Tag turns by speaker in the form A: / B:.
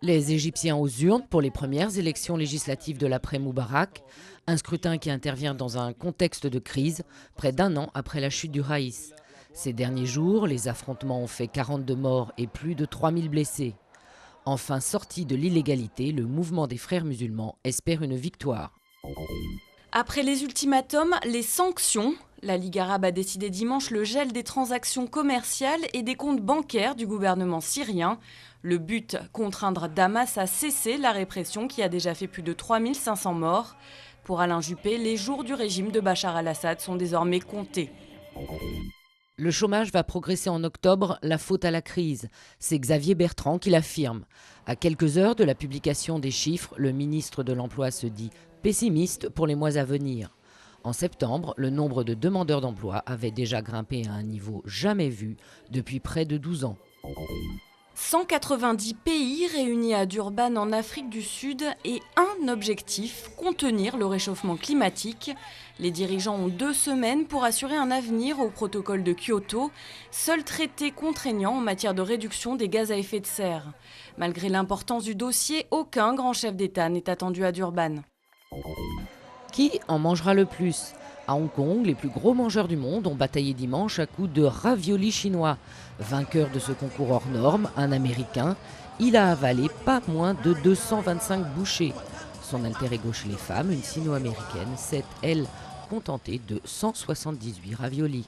A: Les Égyptiens aux urnes pour les premières élections législatives de l'après-Moubarak, un scrutin qui intervient dans un contexte de crise, près d'un an après la chute du Raïs. Ces derniers jours, les affrontements ont fait 42 morts et plus de 3000 blessés. Enfin sorti de l'illégalité, le mouvement des frères musulmans espère une victoire.
B: Après les ultimatums, les sanctions. La Ligue arabe a décidé dimanche le gel des transactions commerciales et des comptes bancaires du gouvernement syrien. Le but, contraindre Damas à cesser la répression qui a déjà fait plus de 3500 morts. Pour Alain Juppé, les jours du régime de Bachar al-Assad sont désormais comptés.
A: Le chômage va progresser en octobre, la faute à la crise. C'est Xavier Bertrand qui l'affirme. À quelques heures de la publication des chiffres, le ministre de l'Emploi se dit pessimiste pour les mois à venir. En septembre, le nombre de demandeurs d'emploi avait déjà grimpé à un niveau jamais vu depuis près de 12 ans.
B: 190 pays réunis à Durban en Afrique du Sud et un objectif, contenir le réchauffement climatique. Les dirigeants ont 2 semaines pour assurer un avenir au protocole de Kyoto, seul traité contraignant en matière de réduction des gaz à effet de serre. Malgré l'importance du dossier, aucun grand chef d'État n'est attendu à Durban.
A: Qui en mangera le plus ? À Hong Kong, les plus gros mangeurs du monde ont bataillé dimanche à coups de raviolis chinois. Vainqueur de ce concours hors norme, un Américain, il a avalé pas moins de 225 bouchées. Son alter ego chez les femmes, une sino-américaine, s'est, elle, contentée de 178 raviolis.